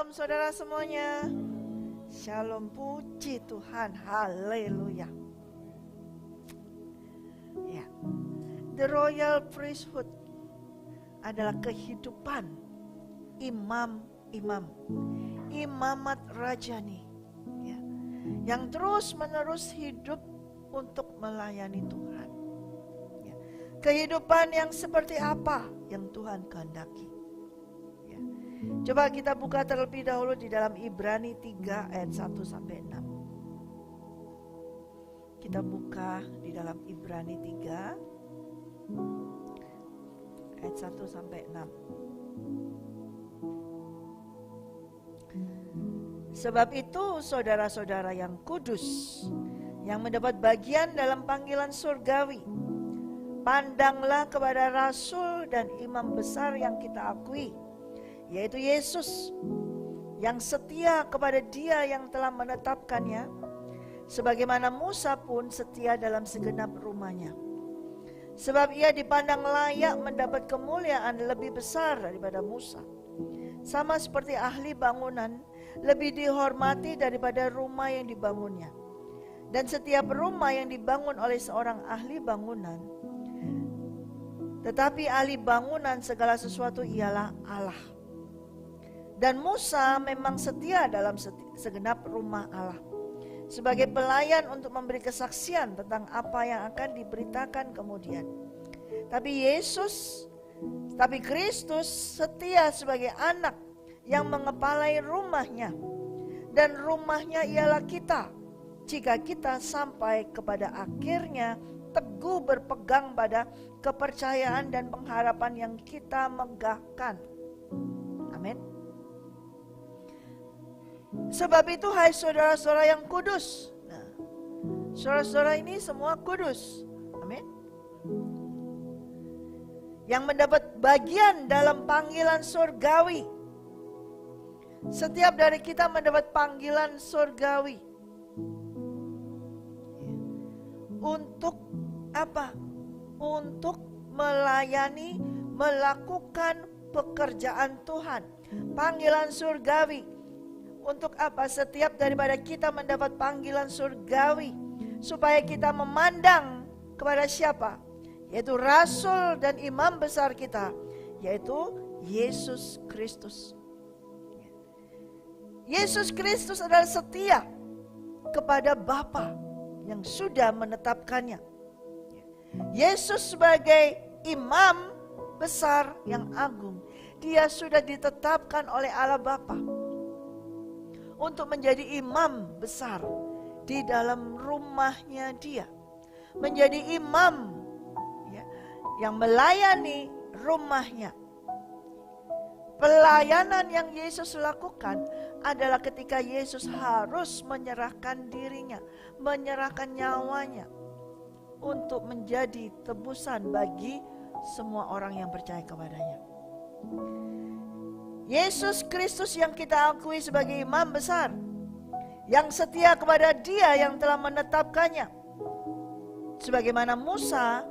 Shalom saudara semuanya. Shalom, puji Tuhan, haleluya. Ya, the royal priesthood adalah kehidupan imam-imam, imamat rajani, ya, yang terus menerus hidup untuk melayani Tuhan. Ya, kehidupan yang seperti apa yang Tuhan kehendaki. Coba kita buka terlebih dahulu di dalam Ibrani 3 ayat 1 sampai 6. Kita buka di dalam Ibrani 3 ayat 1 sampai 6. Sebab itu saudara-saudara yang kudus, yang mendapat bagian dalam panggilan surgawi, pandanglah kepada rasul dan imam besar yang kita akui, yaitu Yesus, yang setia kepada Dia yang telah menetapkannya, sebagaimana Musa pun setia dalam segenap rumahnya. Sebab ia dipandang layak mendapat kemuliaan lebih besar daripada Musa. Sama seperti ahli bangunan lebih dihormati daripada rumah yang dibangunnya. Dan setiap rumah yang dibangun oleh seorang ahli bangunan, tetapi ahli bangunan segala sesuatu ialah Allah. Dan Musa memang setia dalam segenap rumah Allah, sebagai pelayan untuk memberi kesaksian tentang apa yang akan diberitakan kemudian. Tapi Kristus setia sebagai anak yang mengepalai rumahnya, dan rumahnya ialah kita, jika kita sampai kepada akhirnya teguh berpegang pada kepercayaan dan pengharapan yang kita megahkan. Amin. Sebab itu hai saudara-saudara yang kudus. Nah, saudara-saudara ini semua kudus. Amin. Yang mendapat bagian dalam panggilan surgawi. Setiap dari kita mendapat panggilan surgawi. Untuk apa? Untuk melayani, melakukan pekerjaan Tuhan. Panggilan surgawi. Untuk apa? Setiap daripada kita mendapat panggilan surgawi, supaya kita memandang kepada siapa? Yaitu rasul dan imam besar kita, yaitu Yesus Kristus. Yesus Kristus adalah setia kepada Bapa yang sudah menetapkannya. Yesus sebagai imam besar yang agung, Dia sudah ditetapkan oleh Allah Bapa untuk menjadi imam besar di dalam rumahnya Dia, menjadi imam, ya, yang melayani rumahnya. Pelayanan yang Yesus lakukan adalah ketika Yesus harus menyerahkan dirinya, menyerahkan nyawanya untuk menjadi tebusan bagi semua orang yang percaya kepadanya. Yesus Kristus yang kita akui sebagai imam besar, yang setia kepada Dia yang telah menetapkannya, sebagaimana Musa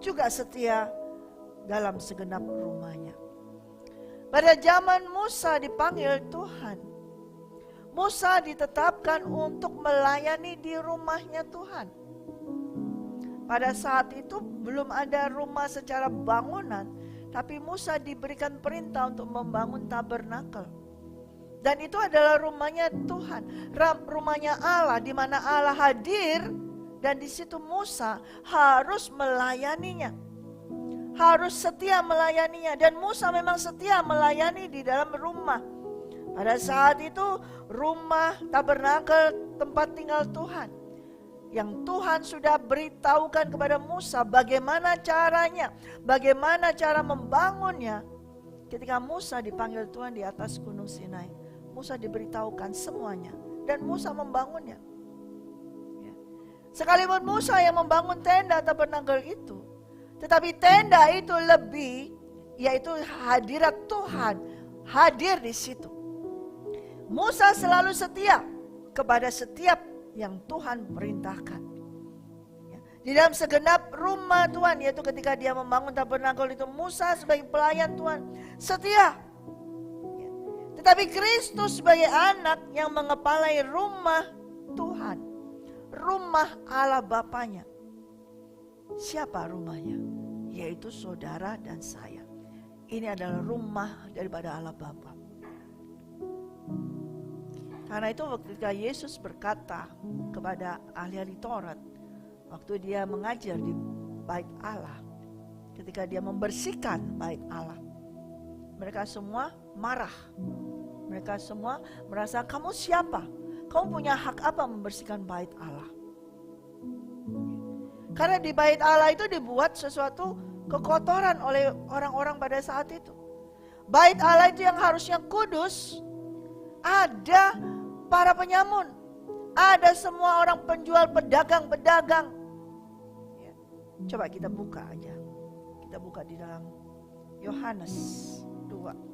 juga setia dalam segenap rumahnya. Pada zaman Musa dipanggil Tuhan, Musa ditetapkan untuk melayani di rumahnya Tuhan. Pada saat itu belum ada rumah secara bangunan, tapi Musa diberikan perintah untuk membangun tabernakel. Dan itu adalah rumahnya Tuhan, rumahnya Allah, di mana Allah hadir, dan di situ Musa harus melayaninya, harus setia melayaninya. Dan Musa memang setia melayani di dalam rumah. Pada saat itu rumah tabernakel, tempat tinggal Tuhan, yang Tuhan sudah beritahukan kepada Musa bagaimana caranya, bagaimana cara membangunnya. Ketika Musa dipanggil Tuhan di atas gunung Sinai, Musa diberitahukan semuanya dan Musa membangunnya. Sekalipun Musa yang membangun tenda tabernakel itu, tetapi tenda itu lebih, yaitu hadirat Tuhan hadir di situ. Musa selalu setia kepada setiap yang Tuhan perintahkan. Di dalam segenap rumah Tuhan, yaitu ketika Dia membangun tabernakel itu, Musa sebagai pelayan Tuhan setia. Tetapi Kristus sebagai anak yang mengepalai rumah Tuhan, rumah Allah Bapanya. Siapa rumahnya? Yaitu saudara dan saya. Ini adalah rumah daripada Allah Bapa. Karena itu ketika Yesus berkata kepada ahli-ahli Taurat, waktu dia mengajar di bait Allah, ketika dia membersihkan bait Allah, mereka semua marah. Mereka semua merasa, kamu siapa? Kamu punya hak apa membersihkan bait Allah? Karena di bait Allah itu dibuat sesuatu kekotoran oleh orang-orang pada saat itu. Bait Allah itu yang harusnya kudus, ada para penyamun, ada semua orang penjual, pedagang-pedagang. Ya, coba kita buka aja. Kita buka di dalam Yohanes 2.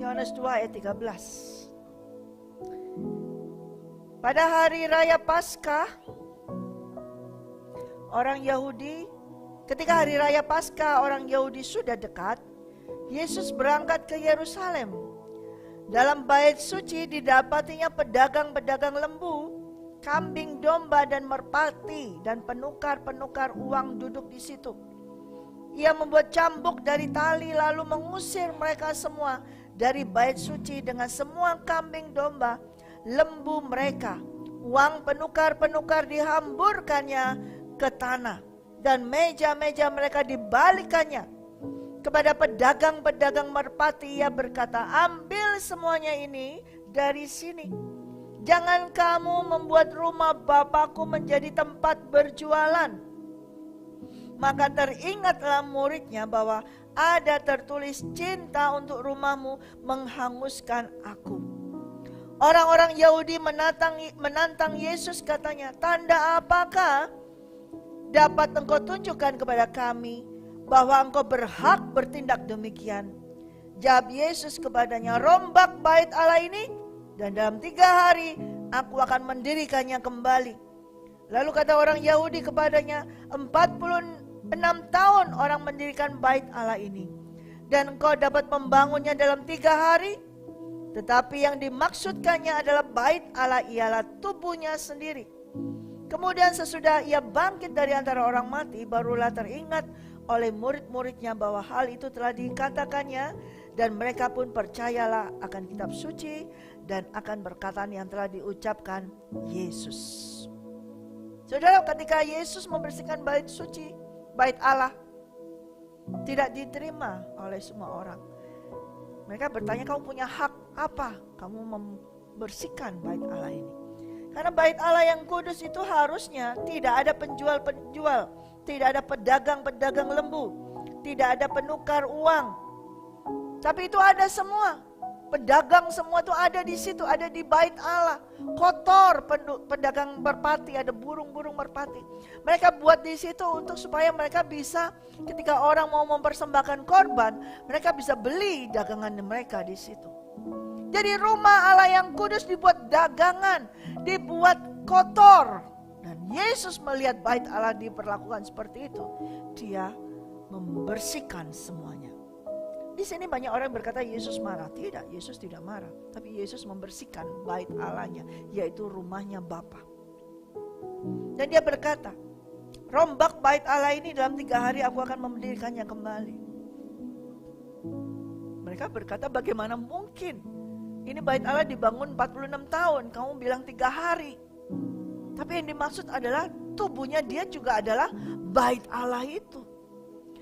Yohanes 2 ayat 13. Pada hari raya Paskah, orang Yahudi, ketika hari raya Paskah orang Yahudi sudah dekat, Yesus berangkat ke Yerusalem. Dalam bait suci didapatinya pedagang-pedagang lembu, kambing, domba, dan merpati, dan penukar-penukar uang duduk di situ. Ia membuat cambuk dari tali lalu mengusir mereka semua dari bait suci dengan semua kambing, domba, lembu mereka. Uang penukar-penukar dihamburkannya ke tanah, dan meja-meja mereka dibalikannya. Kepada pedagang-pedagang merpati ia berkata, ambil semuanya ini dari sini. Jangan kamu membuat rumah Bapakku menjadi tempat berjualan. Maka teringatlah muridnya bahwa ada tertulis, cinta untuk rumahmu menghanguskan aku. Orang-orang Yahudi menantang Yesus, katanya, tanda apakah dapat engkau tunjukkan kepada kami bahwa engkau berhak bertindak demikian? Jawab Yesus kepadanya, rombak bait Allah ini, dan dalam 3 hari aku akan mendirikannya kembali. Lalu kata orang Yahudi kepadanya, 46 tahun orang mendirikan bait Allah ini, dan engkau dapat membangunnya dalam 3 hari? Tetapi yang dimaksudkannya adalah bait Allah ialah tubuhnya sendiri. Kemudian sesudah ia bangkit dari antara orang mati, barulah teringat oleh murid-muridnya bahwa hal itu telah dikatakannya, dan mereka pun percayalah akan kitab suci dan akan perkataan yang telah diucapkan Yesus. Saudara, ketika Yesus membersihkan bait suci, bait Allah, tidak diterima oleh semua orang. Mereka bertanya, kamu punya hak apa kamu membersihkan bait Allah ini? Karena bait Allah yang kudus itu harusnya tidak ada penjual-penjual, tidak ada pedagang-pedagang lembu, tidak ada penukar uang. Tapi itu ada semua. Pedagang semua itu ada di situ, ada di bait Allah. Kotor pedagang merpati, ada burung-burung merpati. Mereka buat di situ untuk supaya mereka bisa, ketika orang mau mempersembahkan korban, mereka bisa beli dagangan mereka di situ. Jadi rumah Allah yang kudus dibuat dagangan, dibuat kotor. Dan Yesus melihat bait Allah diperlakukan seperti itu, dia membersihkan semuanya. Di sini banyak orang berkata Yesus marah. Tidak, Yesus tidak marah. Tapi Yesus membersihkan bait Allahnya, yaitu rumahnya Bapa. Dan dia berkata, rombak bait Allah ini dalam 3 hari aku akan mendirikannya kembali. Mereka berkata, bagaimana mungkin? Ini bait Allah dibangun 46 tahun, kamu bilang 3 hari. Tapi yang dimaksud adalah tubuhnya dia juga adalah bait Allah itu.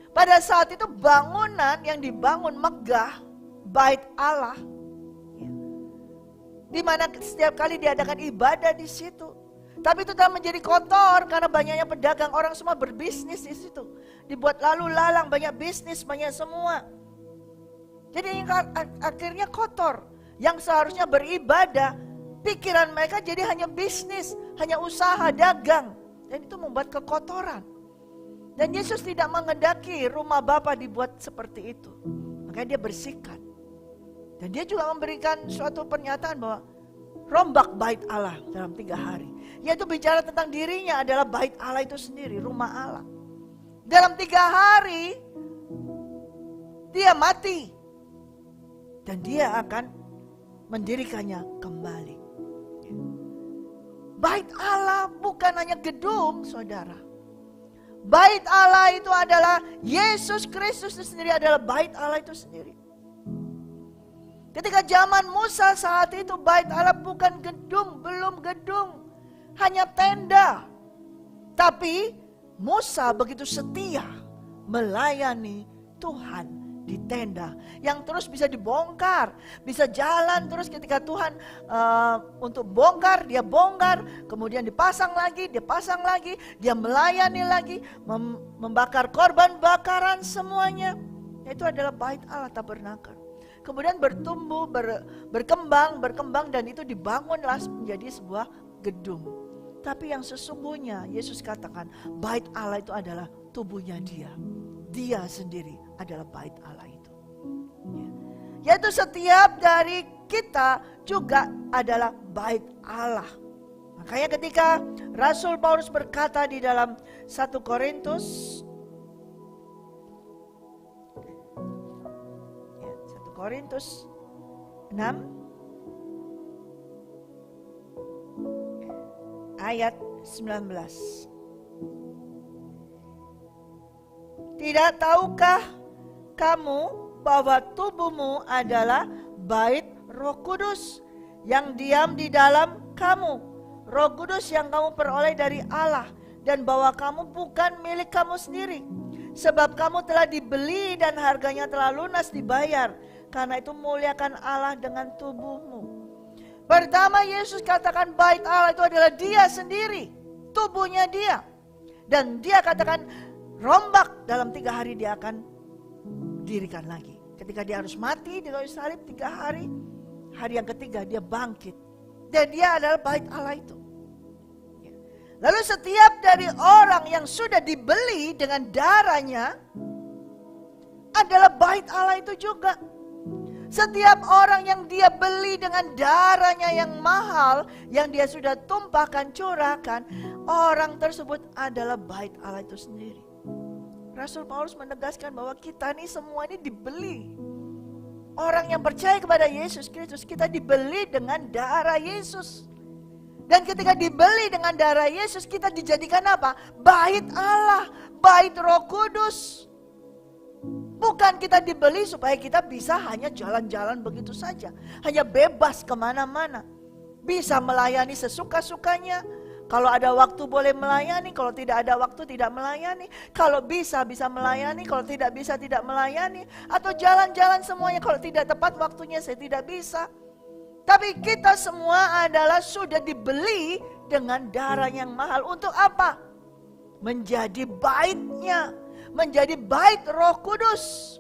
Pada saat itu bangunan yang dibangun megah, bait Allah, ya, di mana setiap kali diadakan ibadah di situ. Tapi itu telah menjadi kotor karena banyaknya pedagang, orang semua berbisnis di situ. Dibuat lalu lalang, banyak bisnis, banyak semua. Jadi akhirnya kotor. Yang seharusnya beribadah, pikiran mereka jadi hanya bisnis, hanya usaha, dagang. Dan itu membuat kekotoran. Dan Yesus tidak mengendaki rumah Bapa dibuat seperti itu. Makanya dia bersihkan. Dan dia juga memberikan suatu pernyataan bahwa rombak bait Allah dalam 3 hari. Yaitu bicara tentang dirinya adalah bait Allah itu sendiri, rumah Allah. Dalam 3 hari dia mati. Dan dia akan mendirikannya kembali. Bait Allah bukan hanya gedung, saudara. Bait Allah itu adalah Yesus Kristus itu sendiri, adalah bait Allah itu sendiri. Ketika zaman Musa saat itu, bait Allah bukan gedung, belum gedung, hanya tenda. Tapi Musa begitu setia melayani Tuhan di tenda yang terus bisa dibongkar, bisa jalan terus ketika Tuhan untuk bongkar, dia bongkar, kemudian dipasang lagi, dia melayani lagi, membakar korban bakaran semuanya. Itu adalah bait Allah tabernakel. Kemudian bertumbuh, berkembang dan itu dibangunlah menjadi sebuah gedung. Tapi yang sesungguhnya Yesus katakan bait Allah itu adalah tubuhnya dia. Dia sendiri adalah bait Allah itu. Yaitu setiap dari kita juga adalah bait Allah. Makanya ketika Rasul Paulus berkata di dalam 1 Korintus 6 ayat 19. Tidak tahukah kamu bahwa tubuhmu adalah bait Roh Kudus yang diam di dalam kamu, Roh Kudus yang kamu peroleh dari Allah, dan bahwa kamu bukan milik kamu sendiri, sebab kamu telah dibeli dan harganya telah lunas dibayar. Karena itu muliakan Allah dengan tubuhmu. Pertama Yesus katakan bait Allah itu adalah dia sendiri, tubuhnya dia. Dan dia katakan rombak dalam 3 hari dia akan dirikan lagi. Ketika dia harus mati di kayu salib 3 hari, hari yang ketiga dia bangkit. Dan dia adalah bait Allah itu. Lalu setiap dari orang yang sudah dibeli dengan darahnya adalah bait Allah itu juga. Setiap orang yang dia beli dengan darahnya yang mahal, yang dia sudah tumpahkan, curahkan, orang tersebut adalah bait Allah itu sendiri. Rasul Paulus menegaskan bahwa kita ini semua ini dibeli. Orang yang percaya kepada Yesus Kristus, kita dibeli dengan darah Yesus. Dan ketika dibeli dengan darah Yesus, kita dijadikan apa? Bait Allah, bait Roh Kudus. Bukan kita dibeli supaya kita bisa hanya jalan-jalan begitu saja. Hanya bebas kemana-mana. Bisa melayani sesuka-sukanya. Kalau ada waktu boleh melayani, kalau tidak ada waktu tidak melayani. Kalau bisa melayani, kalau tidak bisa tidak melayani. Atau jalan-jalan semuanya, kalau tidak tepat waktunya saya tidak bisa. Tapi kita semua adalah sudah dibeli dengan darah yang mahal. Untuk apa? Menjadi baitnya. Menjadi bait Roh Kudus.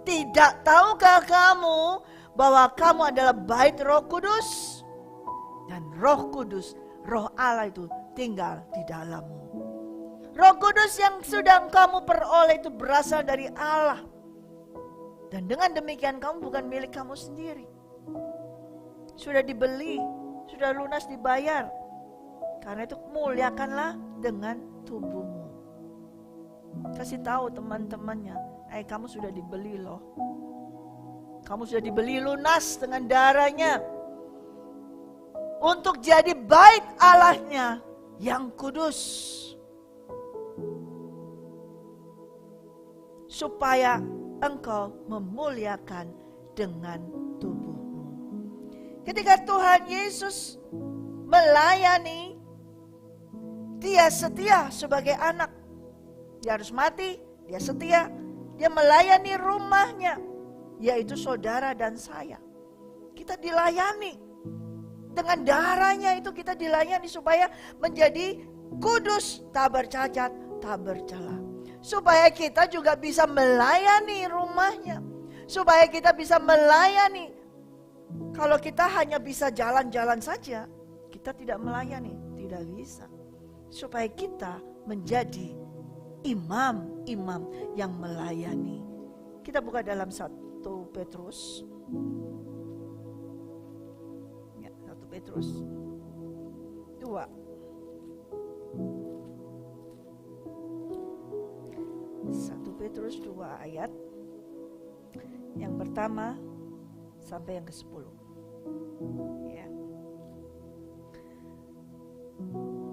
Tidak tahukah kamu bahwa kamu adalah bait Roh Kudus? Dan Roh Kudus, Roh Allah itu tinggal di dalammu. Roh Kudus yang sudah kamu peroleh itu berasal dari Allah. Dan dengan demikian kamu bukan milik kamu sendiri. Sudah dibeli, sudah lunas dibayar. Karena itu muliakanlah dengan tubuhmu. Kasih tahu teman-temannya, kamu sudah dibeli loh. Kamu sudah dibeli lunas dengan darahnya. Untuk jadi bait Allahnya yang kudus. Supaya engkau memuliakan dengan tubuhmu. Ketika Tuhan Yesus melayani, dia setia sebagai anak. Dia harus mati, dia setia, dia melayani rumahnya, yaitu saudara dan saya. Kita dilayani, dengan darahnya itu kita dilayani supaya menjadi kudus, tak bercacat, tak bercela. Supaya kita juga bisa melayani rumahnya, supaya kita bisa melayani. Kalau kita hanya bisa jalan-jalan saja, kita tidak melayani, tidak bisa. Supaya kita menjadi imam-imam yang melayani. Kita buka dalam 1 Petrus. Ya, 1 Petrus 2. Petrus 2 ayat yang pertama sampai yang ke-10. Ya.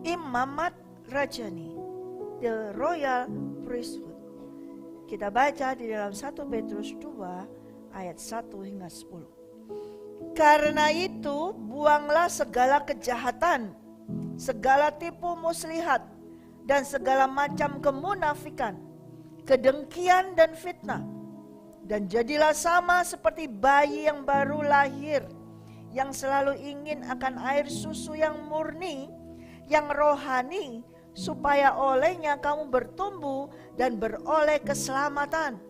Imamat Rajani, the royal priesthood. Kita baca di dalam 1 Petrus 2 ayat 1 hingga 10. Karena itu buanglah segala kejahatan, segala tipu muslihat, dan segala macam kemunafikan, kedengkian dan fitnah. Dan jadilah sama seperti bayi yang baru lahir, yang selalu ingin akan air susu yang murni, yang rohani, supaya olehnya kamu bertumbuh dan beroleh keselamatan.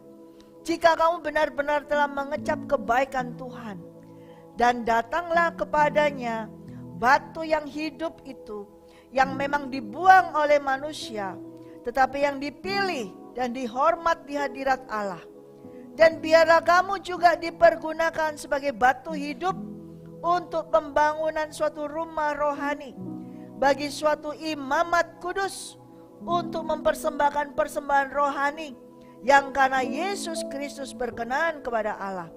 Jika kamu benar-benar telah mengecap kebaikan Tuhan, dan datanglah kepadanya batu yang hidup itu, yang memang dibuang oleh manusia, tetapi yang dipilih dan dihormat di hadirat Allah. Dan biarlah kamu juga dipergunakan sebagai batu hidup untuk pembangunan suatu rumah rohani, bagi suatu imamat kudus, untuk mempersembahkan persembahan rohani yang karena Yesus Kristus berkenan kepada Allah.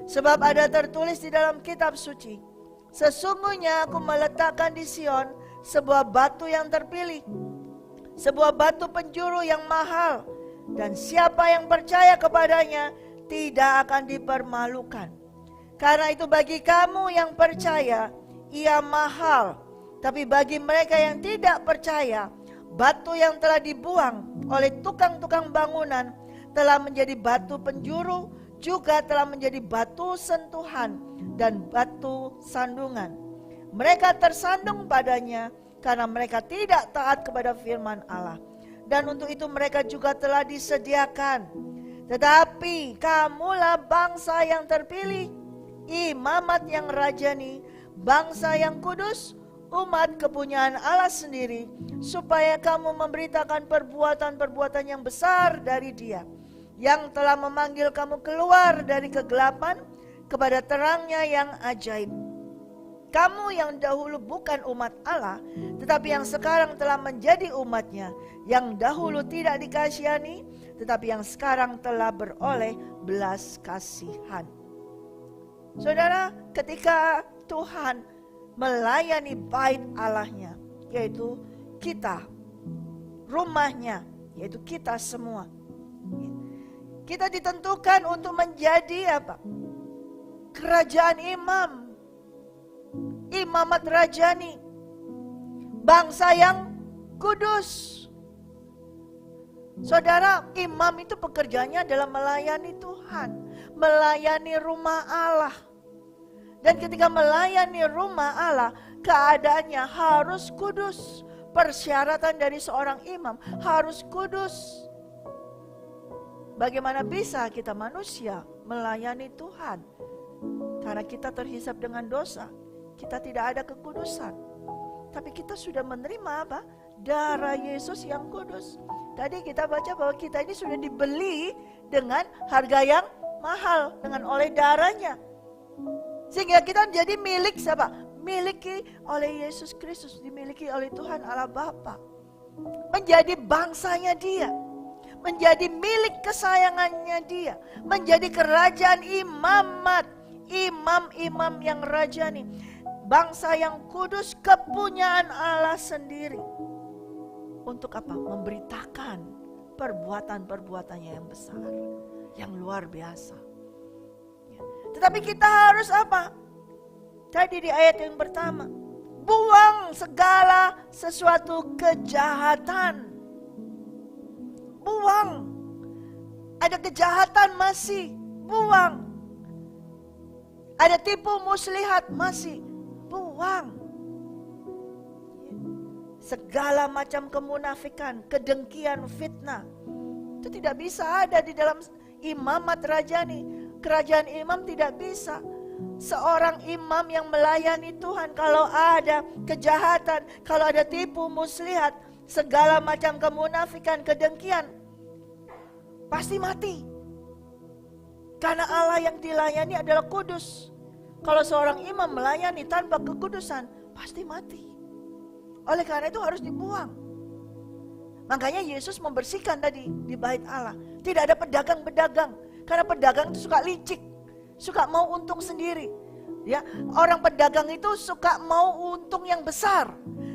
Sebab ada tertulis di dalam kitab suci, sesungguhnya aku meletakkan di Sion sebuah batu yang terpilih, sebuah batu penjuru yang mahal, dan siapa yang percaya kepadanya tidak akan dipermalukan. Karena itu bagi kamu yang percaya, ia mahal. Tapi bagi mereka yang tidak percaya, batu yang telah dibuang oleh tukang-tukang bangunan telah menjadi batu penjuru, juga telah menjadi batu sentuhan dan batu sandungan. Mereka tersandung padanya karena mereka tidak taat kepada firman Allah. Dan untuk itu mereka juga telah disediakan. Tetapi kamulah bangsa yang terpilih, imamat yang rajani, bangsa yang kudus, umat kepunyaan Allah sendiri, supaya kamu memberitakan perbuatan-perbuatan yang besar dari Dia, yang telah memanggil kamu keluar dari kegelapan kepada terangnya yang ajaib. Kamu yang dahulu bukan umat Allah, tetapi yang sekarang telah menjadi umatnya, yang dahulu tidak dikasihani, tetapi yang sekarang telah beroleh belas kasihan. Saudara, ketika Tuhan melayani bait Allahnya, yaitu kita, rumahnya, yaitu kita semua, kita ditentukan untuk menjadi apa? Kerajaan imam, imamat rajani, bangsa yang kudus. Saudara, imam itu pekerjaannya adalah melayani Tuhan, melayani rumah Allah. Dan ketika melayani rumah Allah, keadaannya harus kudus. Persyaratan dari seorang imam harus kudus. Bagaimana bisa kita manusia melayani Tuhan? Karena kita terhisap dengan dosa, kita tidak ada kekudusan. Tapi kita sudah menerima apa? Darah Yesus yang kudus. Tadi kita baca bahwa kita ini sudah dibeli dengan harga yang mahal, dengan oleh darahnya. Sehingga kita menjadi milik siapa? Miliki oleh Yesus Kristus, dimiliki oleh Tuhan Allah Bapa. Menjadi bangsanya Dia, menjadi milik kesayangannya Dia, menjadi kerajaan imamat, imam-imam yang rajani, bangsa yang kudus, kepunyaan Allah sendiri. Untuk apa? Memberitakan perbuatan-perbuatannya yang besar, yang luar biasa. Tetapi kita harus apa? Tadi di ayat yang pertama, buang segala sesuatu kejahatan. Buang. Ada kejahatan masih, buang. Ada tipu muslihat masih, buang. Segala macam kemunafikan, kedengkian, fitnah, itu tidak bisa ada di dalam imamat rajani. Kerajaan imam tidak bisa. Seorang imam yang melayani Tuhan, kalau ada kejahatan, kalau ada tipu muslihat, segala macam kemunafikan, kedengkian, pasti mati. Karena Allah yang dilayani adalah kudus. Kalau seorang imam melayani tanpa kekudusan, pasti mati. Oleh karena itu harus dibuang. Makanya Yesus membersihkan tadi di bait Allah. Tidak ada pedagang-pedagang. Karena pedagang itu suka licik, suka mau untung sendiri. Ya, orang pedagang itu suka mau untung yang besar.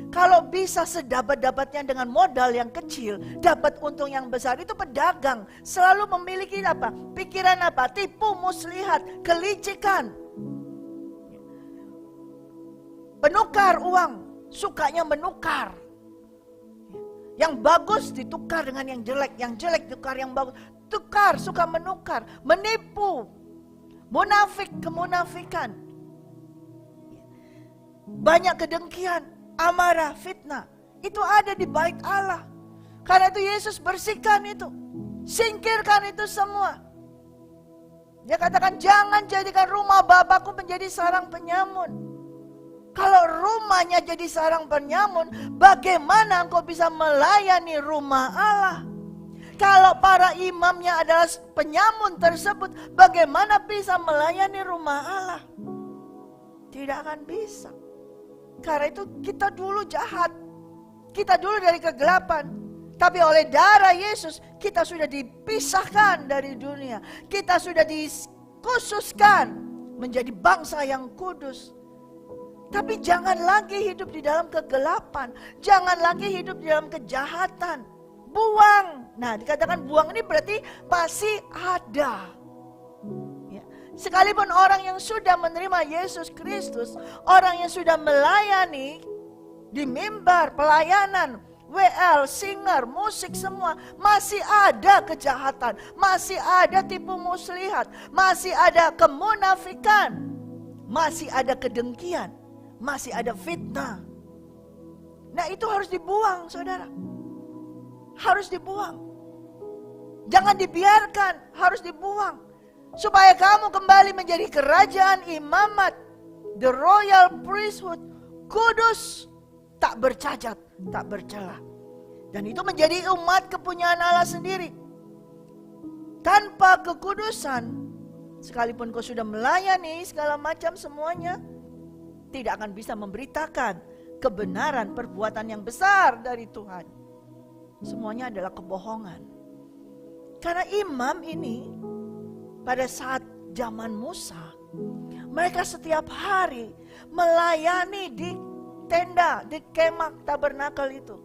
Kalau bisa sedapat-dapatnya dengan modal yang kecil, dapat untung yang besar, itu pedagang. Selalu memiliki apa? Pikiran apa? Tipu muslihat, kelicikan. Penukar uang, sukanya menukar. Yang bagus ditukar dengan yang jelek tukar yang bagus. Tukar, suka menukar, menipu, munafik, kemunafikan. Banyak kedengkian, amarah, fitnah. Itu ada di bait Allah. Karena itu Yesus bersihkan itu. Singkirkan itu semua. Dia katakan jangan jadikan rumah Bapakku menjadi sarang penyamun. Kalau rumahnya jadi sarang penyamun, bagaimana engkau bisa melayani rumah Allah? Kalau para imamnya adalah penyamun tersebut, bagaimana bisa melayani rumah Allah? Tidak akan bisa. Karena itu kita dulu jahat. Kita dulu dari kegelapan. Tapi oleh darah Yesus kita sudah dipisahkan dari dunia. Kita sudah dikhususkan menjadi bangsa yang kudus. Tapi jangan lagi hidup di dalam kegelapan. Jangan lagi hidup di dalam kejahatan. Buang. Nah, dikatakan buang ini berarti masih ada. Ya. Sekalipun orang yang sudah menerima Yesus Kristus, orang yang sudah melayani di mimbar, pelayanan, WL, singer, musik semua, masih ada kejahatan, masih ada tipu muslihat, masih ada kemunafikan, masih ada kedengkian, masih ada fitnah. Nah, itu harus dibuang, saudara. Harus dibuang. Jangan dibiarkan, harus dibuang. Supaya kamu kembali menjadi kerajaan imamat, the royal priesthood, kudus, tak bercacat, tak bercela. Dan itu menjadi umat kepunyaan Allah sendiri. Tanpa kekudusan, sekalipun kau sudah melayani segala macam semuanya, tidak akan bisa memberitakan kebenaran perbuatan yang besar dari Tuhan. Semuanya adalah kebohongan. Karena imam ini pada saat zaman Musa, mereka setiap hari melayani di tenda, di kemah tabernakel itu.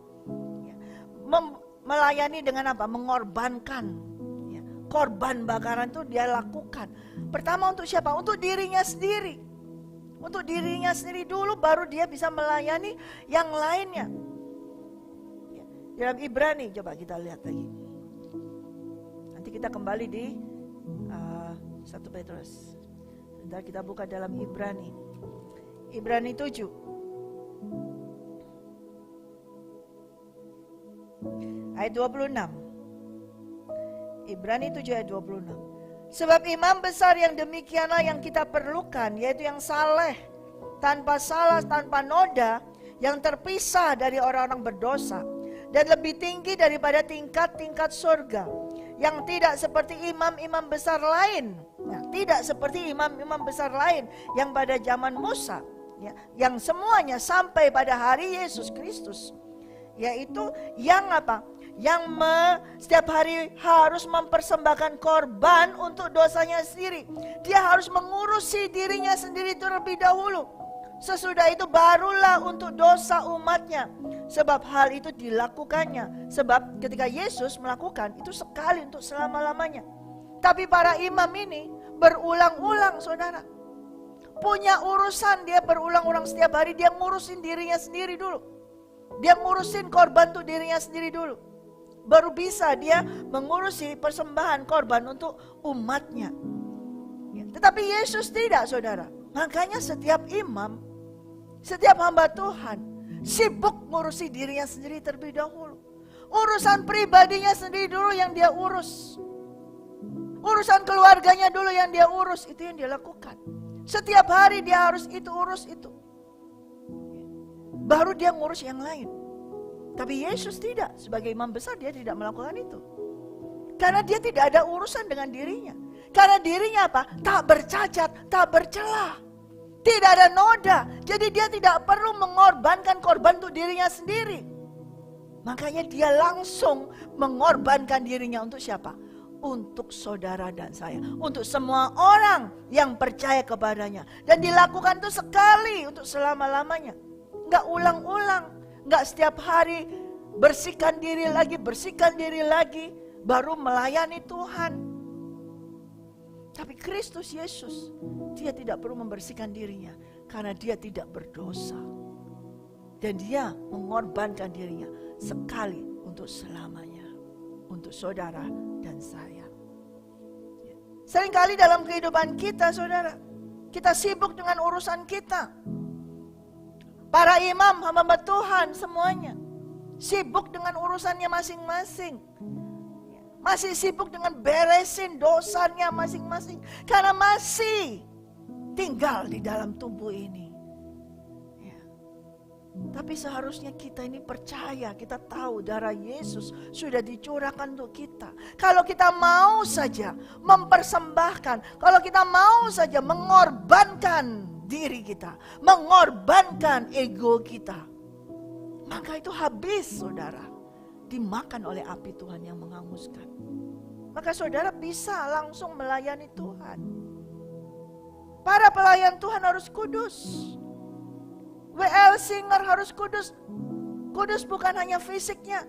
Melayani dengan apa? Mengorbankan. Korban bakaran itu dia lakukan. Pertama untuk siapa? Untuk dirinya sendiri. Untuk dirinya sendiri dulu, baru dia bisa melayani yang lainnya. Dalam Ibrani, coba kita lihat lagi. Nanti kita kembali di 1 Petrus. Sebentar kita buka dalam Ibrani. Ibrani 7. Ayat 26. Ibrani 7 ayat 26. Sebab imam besar yang demikianlah yang kita perlukan, yaitu yang saleh, tanpa salah, tanpa noda, yang terpisah dari orang-orang berdosa, dan lebih tinggi daripada tingkat-tingkat surga, yang tidak seperti imam-imam besar lain. Nah, tidak seperti imam-imam besar lain yang pada zaman Musa, ya, yang semuanya sampai pada hari Yesus Kristus, yaitu yang apa? Yang setiap hari harus mempersembahkan korban untuk dosanya sendiri. Dia harus mengurusi dirinya sendiri terlebih dahulu. Sesudah itu barulah untuk dosa umatnya. Sebab hal itu dilakukannya. Sebab ketika Yesus melakukan itu sekali untuk selama-lamanya. Tapi para imam ini berulang-ulang, saudara. Punya urusan, dia berulang-ulang setiap hari. Dia ngurusin dirinya sendiri dulu. Dia ngurusin korban untuk dirinya sendiri dulu. Baru bisa dia mengurusi persembahan korban untuk umatnya. Tetapi Yesus tidak, saudara. Makanya setiap imam, setiap hamba Tuhan sibuk ngurusi dirinya sendiri terlebih dahulu. Urusan pribadinya sendiri dulu yang dia urus. Urusan keluarganya dulu yang dia urus. Itu yang dia lakukan. Setiap hari dia harus itu, urus itu. Baru dia ngurus yang lain. Tapi Yesus tidak. Sebagai imam besar dia tidak melakukan itu. Karena dia tidak ada urusan dengan dirinya. Karena dirinya apa? Tak bercacat, tak bercela. Tidak ada noda. Jadi dia tidak perlu mengorbankan korban untuk dirinya sendiri. Makanya dia langsung mengorbankan dirinya untuk siapa? Untuk saudara dan saya, untuk semua orang yang percaya kepadanya. Dan dilakukan itu sekali untuk selama-lamanya. Enggak ulang-ulang, enggak setiap hari bersihkan diri lagi, baru melayani Tuhan. Tapi Kristus Yesus, dia tidak perlu membersihkan dirinya karena dia tidak berdosa. Dan dia mengorbankan dirinya sekali untuk selamanya, untuk saudara dan saya. Seringkali dalam kehidupan kita, saudara, kita sibuk dengan urusan kita. Para imam, hamba Tuhan semuanya sibuk dengan urusannya masing-masing. Masih sibuk dengan beresin dosanya masing-masing. Karena masih tinggal di dalam tubuh ini. Ya. Tapi seharusnya kita ini percaya, kita tahu darah Yesus sudah dicurahkan untuk kita. Kalau kita mau saja mempersembahkan, kalau kita mau saja mengorbankan diri kita, mengorbankan ego kita, maka itu habis, saudara, dimakan oleh api Tuhan yang menghanguskan. Maka saudara bisa langsung melayani Tuhan. Para pelayan Tuhan harus kudus. WL Singer harus kudus. Kudus bukan hanya fisiknya,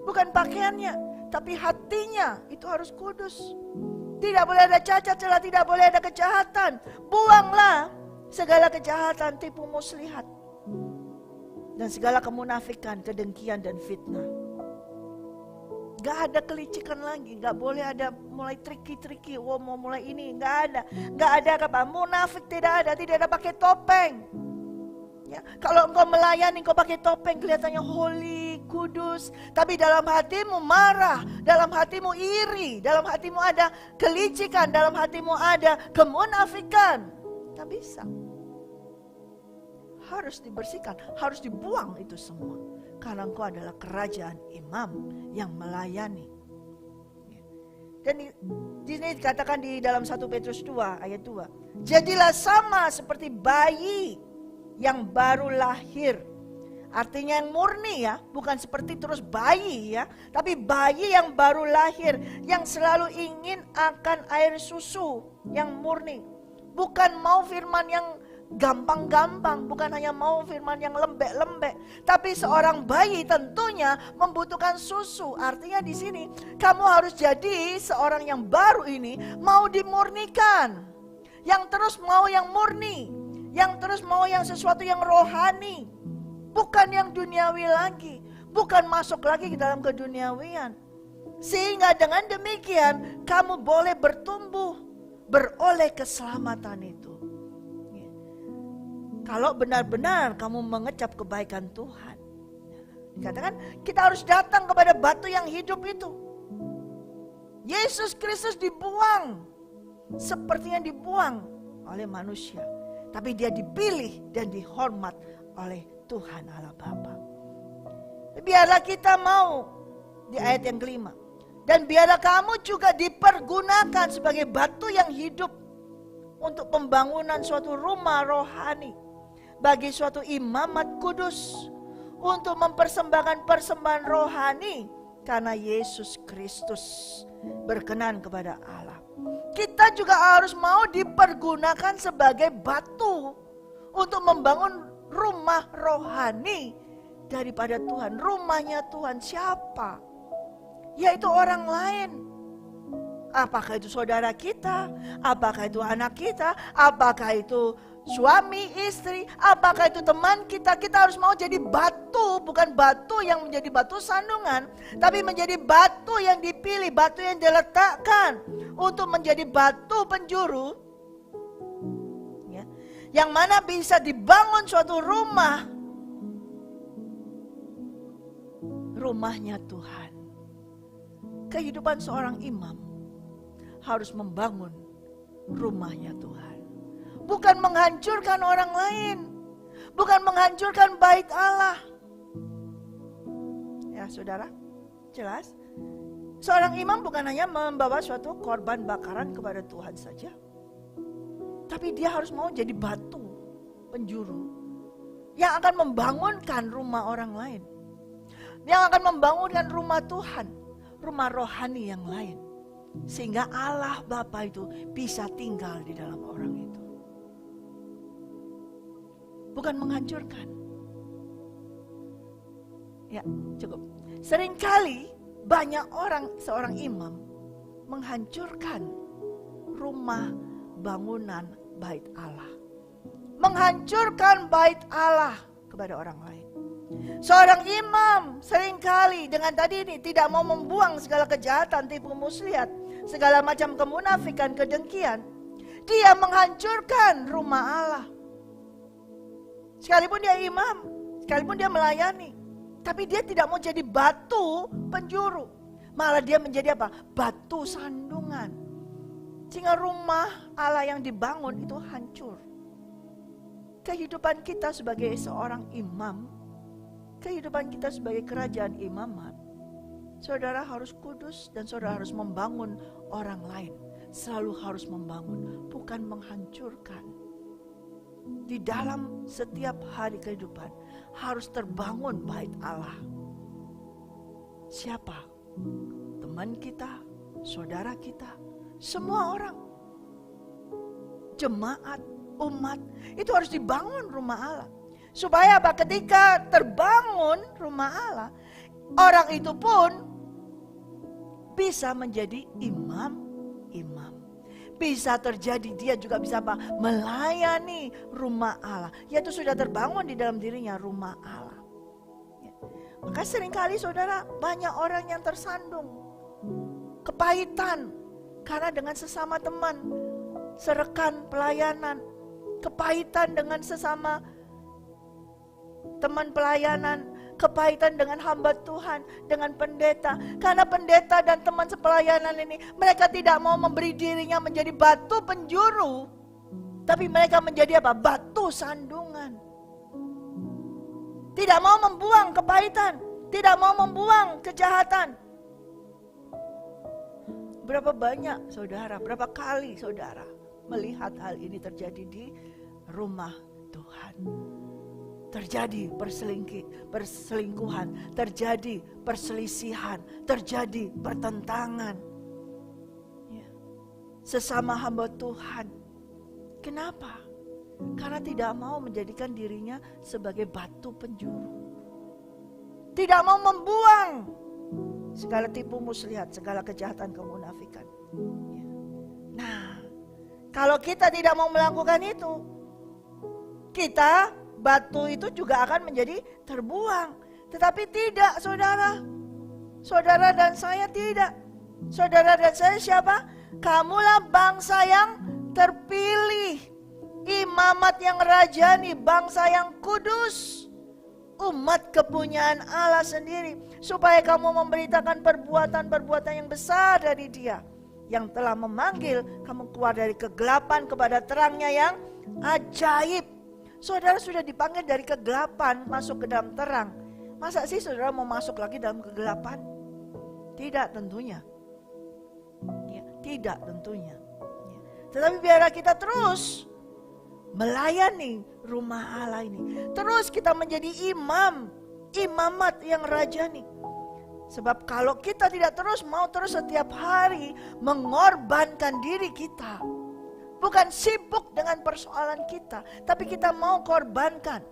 bukan pakaiannya, tapi hatinya itu harus kudus. Tidak boleh ada cacat celah, tidak boleh ada kejahatan. Buanglah segala kejahatan, tipu muslihat, dan segala kemunafikan, kedengkian dan fitnah. Gak ada kelicikan lagi, gak boleh ada mulai triki-triki, mau mulai ini, gak ada. Gak ada apa, munafik tidak ada pakai topeng. Ya, kalau engkau melayani, engkau pakai topeng, kelihatannya holy, kudus. Tapi dalam hatimu marah, dalam hatimu iri, dalam hatimu ada kelicikan, dalam hatimu ada kemunafikan. Tak bisa. Harus dibersihkan, harus dibuang itu semua. Karena engkau adalah kerajaan imam yang melayani. Dan di sini dikatakan di dalam 1 Petrus 2 ayat 2. Jadilah sama seperti bayi yang baru lahir. Artinya yang murni ya, bukan seperti terus bayi ya. Tapi bayi yang baru lahir, yang selalu ingin akan air susu yang murni. Bukan mau firman yang gampang-gampang, bukan hanya mau firman yang lembek-lembek, tapi seorang bayi tentunya membutuhkan susu. Artinya di sini kamu harus jadi seorang yang baru ini mau dimurnikan, yang terus mau yang murni, yang terus mau yang sesuatu yang rohani, bukan yang duniawi lagi, bukan masuk lagi ke dalam keduniawian. Sehingga dengan demikian kamu boleh bertumbuh, beroleh keselamatan itu. Kalau benar-benar kamu mengecap kebaikan Tuhan. Dikatakan kita harus datang kepada batu yang hidup itu. Yesus Kristus dibuang seperti yang dibuang oleh manusia. Tapi dia dipilih dan dihormat oleh Tuhan Allah Bapa. Biarlah kita mau di ayat yang kelima. Dan biarlah kamu juga dipergunakan sebagai batu yang hidup untuk pembangunan suatu rumah rohani. Bagi suatu imamat kudus untuk mempersembahkan persembahan rohani karena Yesus Kristus berkenan kepada Allah. Kita juga harus mau dipergunakan sebagai batu untuk membangun rumah rohani daripada Tuhan. Rumahnya Tuhan siapa? Yaitu orang lain. Apakah itu saudara kita? Apakah itu anak kita? Apakah itu suami, istri, apakah itu teman kita? Kita harus mau jadi batu, bukan batu yang menjadi batu sandungan, tapi menjadi batu yang dipilih, batu yang diletakkan untuk menjadi batu penjuru, ya, yang mana bisa dibangun suatu rumah, rumahnya Tuhan. Kehidupan seorang imam harus membangun rumahnya Tuhan. Bukan menghancurkan orang lain. Bukan menghancurkan bait Allah. Ya saudara, jelas? Seorang imam bukan hanya membawa suatu korban bakaran kepada Tuhan saja. Tapi dia harus mau jadi batu penjuru yang akan membangunkan rumah orang lain. yang akan membangunkan rumah Tuhan, rumah rohani yang lain. Sehingga Allah Bapa itu bisa tinggal di dalam orang itu. Bukan menghancurkan. Ya, cukup. Seringkali banyak orang, seorang imam menghancurkan rumah bangunan bait Allah. Menghancurkan bait Allah kepada orang lain. Seorang imam seringkali dengan tadi ini tidak mau membuang segala kejahatan, tipu muslihat, segala macam kemunafikan, kedengkian. Dia menghancurkan rumah Allah. Sekalipun dia imam, sekalipun dia melayani, tapi dia tidak mau jadi batu penjuru. Malah dia menjadi apa? Batu sandungan. Sehingga rumah Allah yang dibangun itu hancur. Kehidupan kita sebagai seorang imam, kehidupan kita sebagai kerajaan imamat, saudara harus kudus dan saudara harus membangun orang lain. Selalu harus membangun, bukan menghancurkan. Di dalam setiap hari kehidupan harus terbangun bait Allah. Siapa? Teman kita, saudara kita, semua orang. Jemaat, umat, itu harus dibangun rumah Allah. Supaya apa? Ketika terbangun rumah Allah, orang itu pun bisa menjadi imam. Bisa terjadi dia juga bisa apa? Melayani rumah Allah. Yaitu sudah terbangun di dalam dirinya rumah Allah. Ya. Maka seringkali saudara, banyak orang yang tersandung. Kepahitan. Karena dengan sesama teman, serekan pelayanan. Kepahitan dengan sesama teman pelayanan. Kepahitan dengan hamba Tuhan, dengan pendeta. Karena pendeta dan teman sepelayanan ini, mereka tidak mau memberi dirinya menjadi batu penjuru. Tapi mereka menjadi apa? Batu sandungan. Tidak mau membuang kepahitan. Tidak mau membuang kejahatan. Berapa banyak saudara, berapa kali saudara melihat hal ini terjadi di rumah Tuhan. Terjadi perselingkuhan, terjadi perselisihan, terjadi pertentangan. Ya. Sesama hamba Tuhan. Kenapa? Karena tidak mau menjadikan dirinya sebagai batu penjuru. Tidak mau membuang segala tipu muslihat, segala kejahatan kemunafikan. Ya. Nah, kalau kita tidak mau melakukan itu, kita batu itu juga akan menjadi terbuang. Tetapi tidak, saudara. Saudara dan saya tidak. Saudara dan saya siapa? Kamulah bangsa yang terpilih. Imamat yang rajani, bangsa yang kudus. Umat kepunyaan Allah sendiri. Supaya kamu memberitakan perbuatan-perbuatan yang besar dari Dia. Yang telah memanggil kamu keluar dari kegelapan kepada terangnya yang ajaib. Saudara sudah dipanggil dari kegelapan masuk ke dalam terang. Masa sih saudara mau masuk lagi dalam kegelapan? Tidak tentunya. Ya, tidak tentunya. Ya. Tetapi biarlah kita terus melayani rumah Allah ini. Terus kita menjadi imam, imamat yang rajani. Sebab kalau kita tidak terus mau terus setiap hari mengorbankan diri kita. Bukan sibuk dengan persoalan kita, tapi kita mau korbankan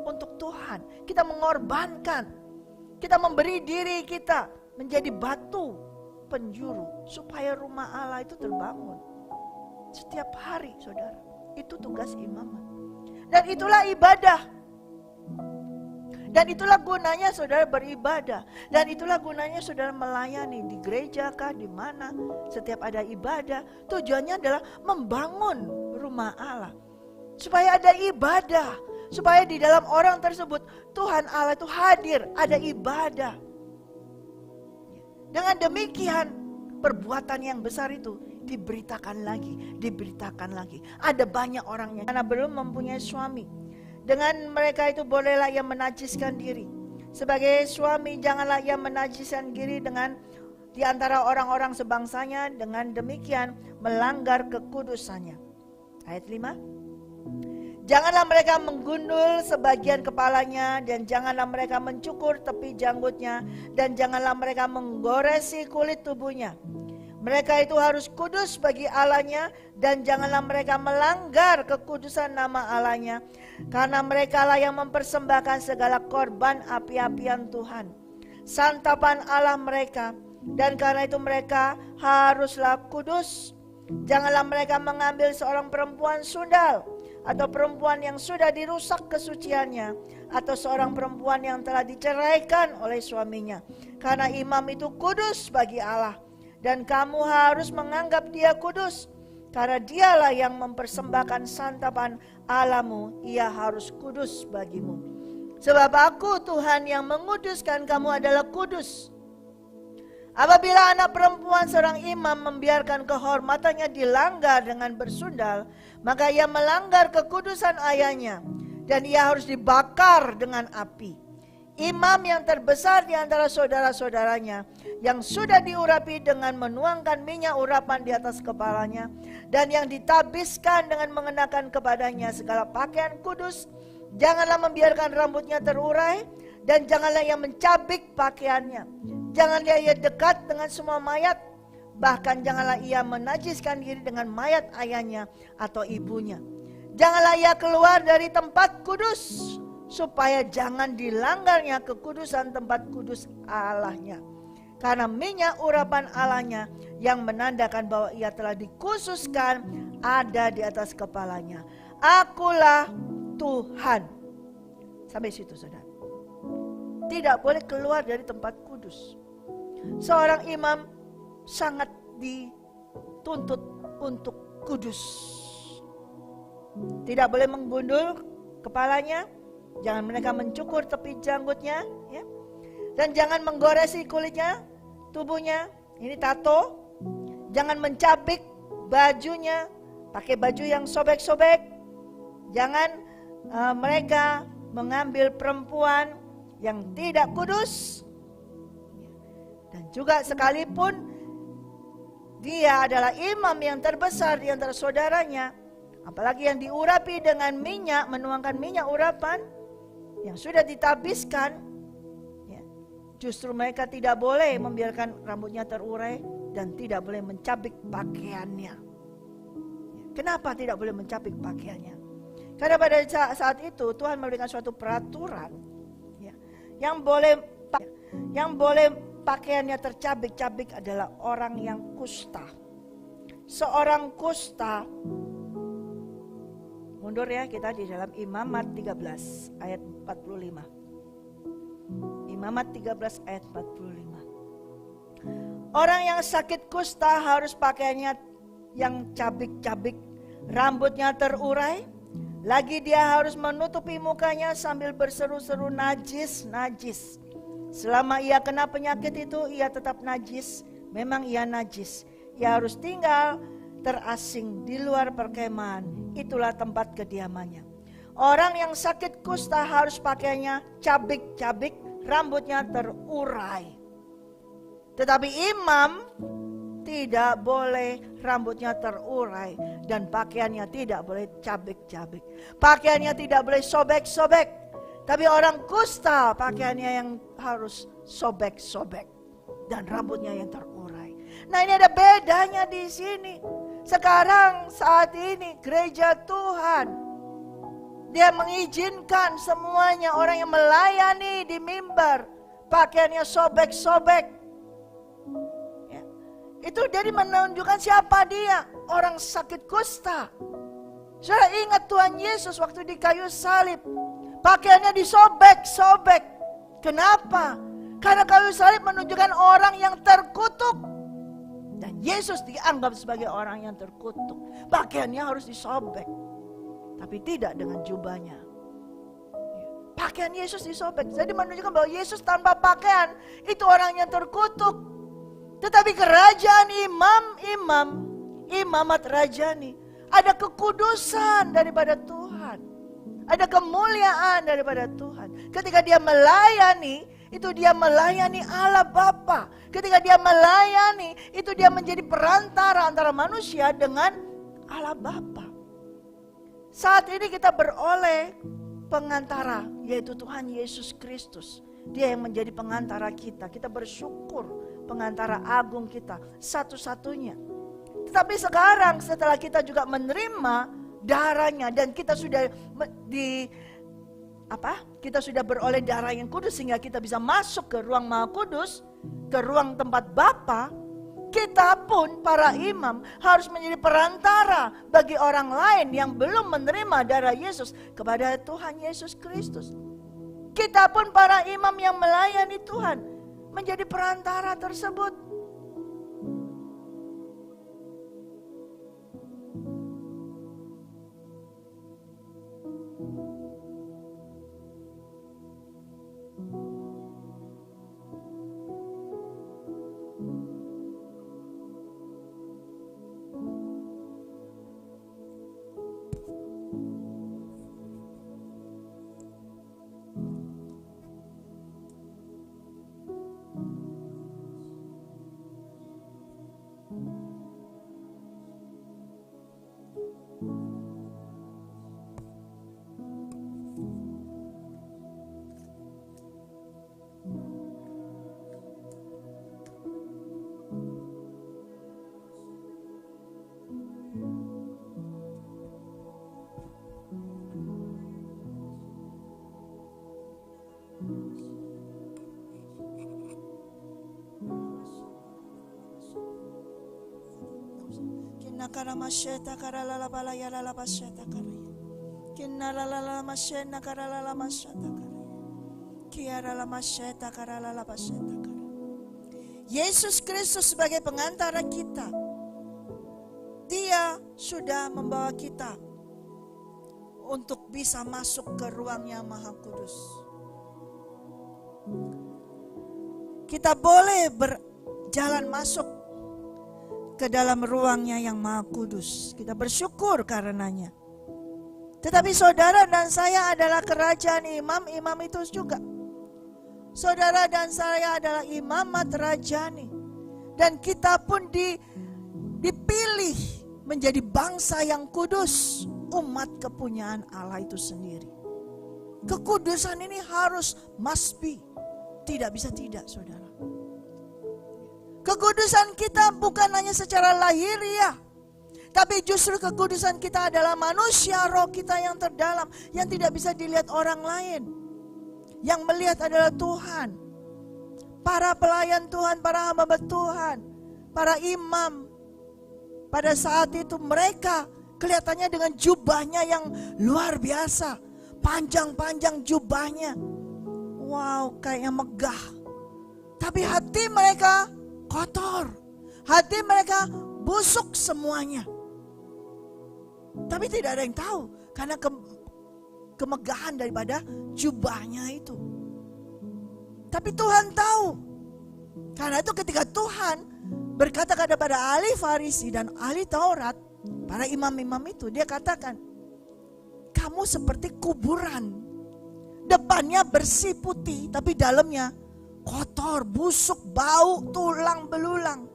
untuk Tuhan. Kita mengorbankan, kita memberi diri kita menjadi batu penjuru supaya rumah Allah itu terbangun. Setiap hari, saudara, itu tugas imamat. Dan itulah ibadah. Dan itulah gunanya saudara beribadah. Dan itulah gunanya saudara melayani di gereja kah, di mana. Setiap ada ibadah, tujuannya adalah membangun rumah Allah. Supaya ada ibadah. Supaya di dalam orang tersebut Tuhan Allah itu hadir, ada ibadah. Dengan demikian perbuatan yang besar itu diberitakan lagi, diberitakan lagi. Ada banyak orangnya karena belum mempunyai suami. Dengan mereka itu bolehlah ia menajiskan diri. Sebagai suami janganlah ia menajiskan diri dengan di antara orang-orang sebangsanya. Dengan demikian melanggar kekudusannya. Ayat 5. Janganlah mereka menggundul sebagian kepalanya, dan janganlah mereka mencukur tepi janggutnya, dan janganlah mereka menggoresi kulit tubuhnya. Mereka itu harus kudus bagi Allahnya, dan janganlah mereka melanggar kekudusan nama Allahnya, karena merekalah yang mempersembahkan segala korban api-apian Tuhan, santapan Allah mereka, dan karena itu mereka haruslah kudus. Janganlah mereka mengambil seorang perempuan sundal, atau perempuan yang sudah dirusak kesuciannya, atau seorang perempuan yang telah diceraikan oleh suaminya, karena imam itu kudus bagi Allah, dan kamu harus menganggap dia kudus, karena dialah yang mempersembahkan santapan Allahmu, ia harus kudus bagimu. Sebab aku Tuhan yang menguduskan kamu adalah kudus. Apabila anak perempuan seorang imam membiarkan kehormatannya dilanggar dengan bersundal, maka ia melanggar kekudusan ayahnya, dan ia harus dibakar dengan api. Imam yang terbesar di antara saudara-saudaranya, yang sudah diurapi dengan menuangkan minyak urapan di atas kepalanya, dan yang ditabiskan dengan mengenakan kepadanya segala pakaian kudus, janganlah membiarkan rambutnya terurai, dan janganlah ia mencabik pakaiannya. Janganlah ia dekat dengan semua mayat, bahkan janganlah ia menajiskan diri dengan mayat ayahnya atau ibunya. Janganlah ia keluar dari tempat kudus, supaya jangan dilanggarnya kekudusan tempat kudus Allahnya. Karena minyak urapan Allahnya yang menandakan bahwa ia telah dikhususkan ada di atas kepalanya. Akulah Tuhan. Sampai situ saudara. Tidak boleh keluar dari tempat kudus. Seorang imam sangat dituntut untuk kudus. Tidak boleh menggundul kepalanya, jangan mereka mencukur tepi janggutnya, ya. Dan jangan menggoresi kulitnya, tubuhnya, ini tato. Jangan mencabik bajunya, pakai baju yang sobek-sobek. Jangan mereka mengambil perempuan yang tidak kudus. Dan juga sekalipun dia adalah imam yang terbesar di antara saudaranya, apalagi yang diurapi dengan minyak, menuangkan minyak urapan yang sudah ditabiskan, ya, justru mereka tidak boleh membiarkan rambutnya terurai dan tidak boleh mencabik pakaiannya. Kenapa tidak boleh mencabik pakaiannya? Karena pada saat itu Tuhan memberikan suatu peraturan, ya, yang boleh pakaiannya tercabik-cabik adalah orang yang kusta. Seorang kusta, mundur ya kita di dalam Imamat 13 ayat 45. Imamat 13 ayat 45. Orang yang sakit kusta harus pakaiannya yang cabik-cabik, rambutnya terurai. Lagi dia harus menutupi mukanya sambil berseru-seru najis, najis. Selama ia kena penyakit itu, ia tetap najis. Memang ia najis. Ia harus tinggal terasing di luar perkemahan. Itulah tempat kediamannya. Orang yang sakit kusta harus pakainya cabik-cabik, rambutnya terurai. Tetapi imam tidak boleh rambutnya terurai dan pakaiannya tidak boleh cabik-cabik. Pakaiannya tidak boleh sobek-sobek. Tapi orang kusta pakaiannya yang harus sobek-sobek dan rambutnya yang terurai. Nah, ini ada bedanya di sini. Sekarang saat ini gereja Tuhan, dia mengizinkan semuanya orang yang melayani di mimbar pakaiannya sobek-sobek. Ya. Itu jadi menunjukkan siapa dia, orang sakit kusta. Saudara ingat Tuhan Yesus waktu di kayu salib, pakaiannya disobek-sobek. Kenapa? Karena kayu salib menunjukkan orang yang terkutuk. Dan Yesus dianggap sebagai orang yang terkutuk. Pakaiannya harus disobek. Tapi tidak dengan jubahnya. Pakaian Yesus disobek. Jadi menunjukkan bahwa Yesus tanpa pakaian itu orang yang terkutuk. Tetapi kerajaan imamat rajani, ada kekudusan daripada Tuhan. Ada kemuliaan daripada Tuhan. Ketika dia melayani, itu dia melayani Allah Bapa. Ketika dia melayani, itu dia menjadi perantara antara manusia dengan Allah Bapa. Saat ini kita beroleh pengantara, yaitu Tuhan Yesus Kristus. Dia yang menjadi pengantara kita. Kita bersyukur pengantara agung kita, satu-satunya. Tetapi sekarang setelah kita juga menerima darahnya dan kita sudah kita sudah beroleh darah yang kudus sehingga kita bisa masuk ke ruang Maha Kudus, ke ruang tempat Bapa. Kita pun para imam harus menjadi perantara bagi orang lain yang belum menerima darah Yesus kepada Tuhan Yesus Kristus. Kita pun para imam yang melayani Tuhan menjadi perantara tersebut. Nakara masyeta karala bala yala la masyeta karaya. Kinala la masyena karala la masyeta karaya. Kiara la masyeta karala la masyeta karaya. Yesus Kristus sebagai pengantara kita. Dia sudah membawa kita untuk bisa masuk ke ruangnya Maha Kudus. Kita boleh berjalan masuk ke dalam ruangnya yang Maha Kudus. Kita bersyukur karenanya. Tetapi saudara dan saya adalah kerajaan imam itu juga. Saudara dan saya adalah imamat rajani. Dan kita pun dipilih menjadi bangsa yang kudus. Umat kepunyaan Allah itu sendiri. Kekudusan ini harus must be. Tidak bisa tidak, saudara. Kekudusan kita bukan hanya secara lahiriah, tapi justru kekudusan kita adalah manusia roh kita yang terdalam, yang tidak bisa dilihat orang lain. Yang melihat adalah Tuhan. Para pelayan Tuhan, para hamba Tuhan, para imam. Pada saat itu mereka kelihatannya dengan jubahnya yang luar biasa. Panjang-panjang jubahnya. Wow, kayaknya megah. Tapi hati mereka kotor, hati mereka busuk semuanya. Tapi tidak ada yang tahu karena kemegahan daripada jubahnya itu. Tapi Tuhan tahu. Karena itu ketika Tuhan berkata kepada ahli Farisi dan ahli Taurat, para imam-imam itu, dia katakan, kamu seperti kuburan. Depannya bersih putih, tapi dalamnya kotor, busuk, bau, tulang belulang.